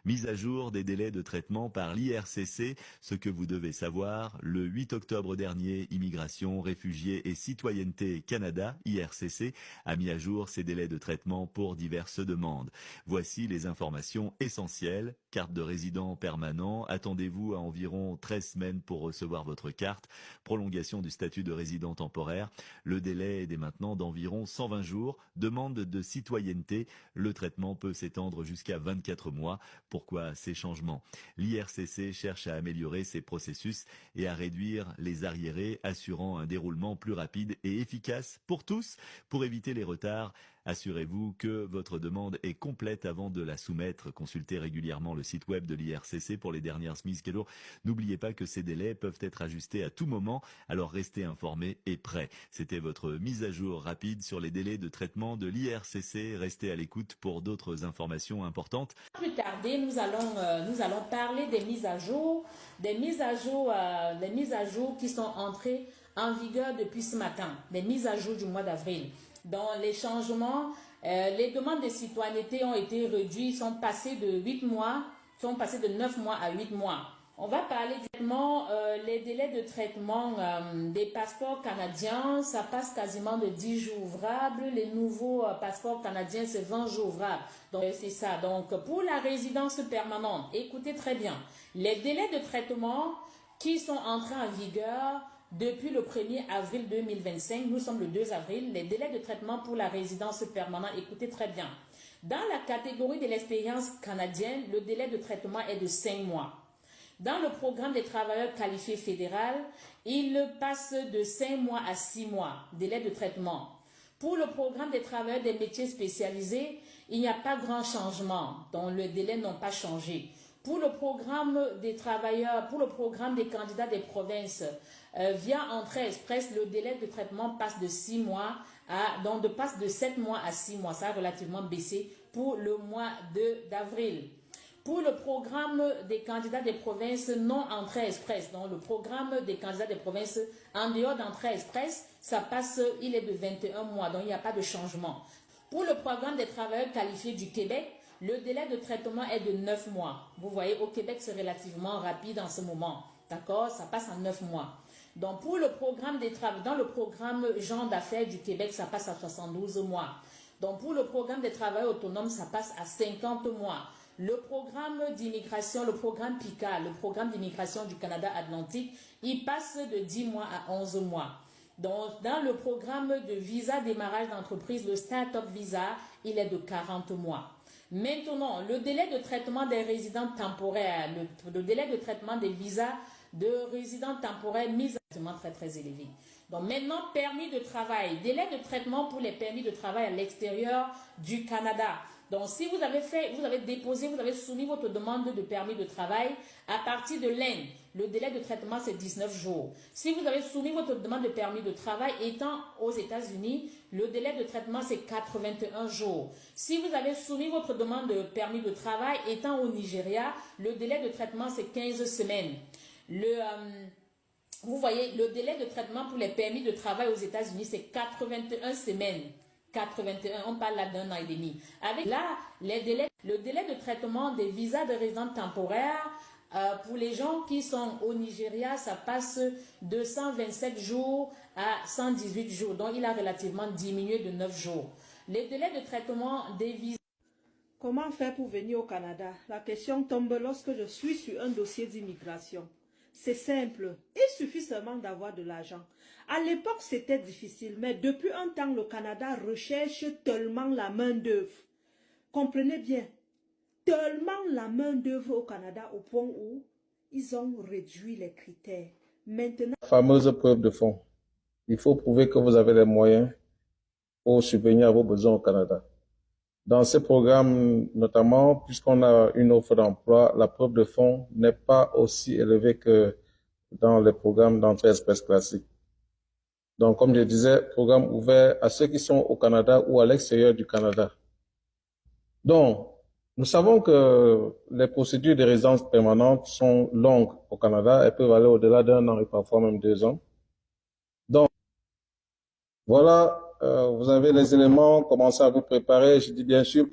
Mise à jour des délais de traitement par l'IRCC, ce que vous devez savoir. Le 8 octobre dernier, Immigration, Réfugiés et Citoyenneté Canada, IRCC, a mis à jour ses délais de traitement pour diverses demandes. Voici les informations essentielles. Carte de résident permanent, attendez-vous à environ 13 semaines pour recevoir votre carte. Prolongation du statut de résident temporaire, le délai est dès maintenant d'environ 120 jours. Demande de citoyenneté, le traitement peut s'étendre jusqu'à 24 mois. Pourquoi ces changements? L'IRCC cherche à améliorer ses processus et à réduire les arriérés, assurant un déroulement plus rapide et efficace pour tous. Pour éviter les retards, assurez-vous que votre demande est complète avant de la soumettre. Consultez régulièrement le site web de l'IRCC pour les dernières mises à jour. N'oubliez pas que ces délais peuvent être ajustés à tout moment, alors restez informés et prêts. C'était votre mise à jour rapide sur les délais de traitement de l'IRCC. Restez à l'écoute pour d'autres informations importantes. Plus tarder, nous allons parler des mises à jour, des mises à jour qui sont entrées en vigueur depuis ce matin, des mises à jour du mois d'avril. Dans les changements, les demandes de citoyenneté ont été réduites, sont passées de 9 mois à 8 mois. On va parler du traitement, les délais de traitement des passeports canadiens, ça passe quasiment de 10 jours ouvrables. Les nouveaux passeports canadiens, c'est 20 jours ouvrables. Donc, c'est ça. Donc, pour la résidence permanente, écoutez très bien. Les délais de traitement qui sont entrés en vigueur depuis le 1er avril 2025, nous sommes le 2 avril, les délais de traitement pour la résidence permanente, écoutez très bien. Dans la catégorie de l'expérience canadienne, le délai de traitement est de 5 mois. Dans le programme des travailleurs qualifiés fédéral, il passe de 5 mois à 6 mois, délai de traitement. Pour le programme des travailleurs des métiers spécialisés, il n'y a pas grand changement, donc le délai n'a pas changé. Pour le programme des travailleurs, pour le programme des candidats des provinces, via Entrée Express, le délai de traitement passe de 6 mois passe de 7 mois à 6 mois. Ça a relativement baissé pour le mois d'avril. Pour le programme des candidats des provinces non Entrée Express, donc le programme des candidats des provinces en dehors d'Entrée Express, il est de 21 mois, donc il n'y a pas de changement. Pour le programme des travailleurs qualifiés du Québec, le délai de traitement est de 9 mois. Vous voyez, au Québec, c'est relativement rapide en ce moment. D'accord? Ça passe en 9 mois. Donc, pour le programme dans le programme gens d'affaires du Québec, ça passe à 72 mois. Donc, pour le programme des travailleurs autonomes, ça passe à 50 mois. Le programme d'immigration, le programme PICA, le programme d'immigration du Canada Atlantique, il passe de 10 mois à 11 mois. Donc, dans le programme de visa démarrage d'entreprise, le Start-up Visa, il est de 40 mois. Maintenant, le délai de traitement des résidents temporaires, le délai de traitement des visas de résidents temporaires mis à très très élevé. Donc maintenant, permis de travail, délai de traitement pour les permis de travail à l'extérieur du Canada. Donc si vous avez soumis votre demande de permis de travail à partir de l'Inde, le délai de traitement c'est 19 jours. Si vous avez soumis votre demande de permis de travail étant aux États-Unis, le délai de traitement c'est 81 jours. Si vous avez soumis votre demande de permis de travail étant au Nigeria, le délai de traitement c'est 15 semaines. Vous voyez, le délai de traitement pour les permis de travail aux États-Unis, c'est 81 semaines. 81, on parle là d'un an et demi. Avec là, le délai de traitement des visas de résidents temporaires, pour les gens qui sont au Nigeria, ça passe de 127 jours à 118 jours. Donc, il a relativement diminué de 9 jours. Les délais de traitement des visas. Comment faire pour venir au Canada? La question tombe lorsque je suis sur un dossier d'immigration. C'est simple, il suffit seulement d'avoir de l'argent. À l'époque, c'était difficile, mais depuis un temps, le Canada recherche tellement la main-d'œuvre. Comprenez bien, tellement la main-d'œuvre au Canada au point où ils ont réduit les critères. Maintenant, La fameuse preuve de fonds. Il faut prouver que vous avez les moyens pour subvenir à vos besoins au Canada. Dans ce programme, notamment, puisqu'on a une offre d'emploi, la preuve de fonds n'est pas aussi élevée que dans les programmes d'entrée express classique. Donc, comme je disais, programme ouvert à ceux qui sont au Canada ou à l'extérieur du Canada. Donc, nous savons que les procédures de résidence permanente sont longues au Canada. Elles peuvent aller au-delà d'un an et parfois même 2 ans. Donc, voilà, vous avez les éléments, commencez à vous préparer. Je dis bien sûr,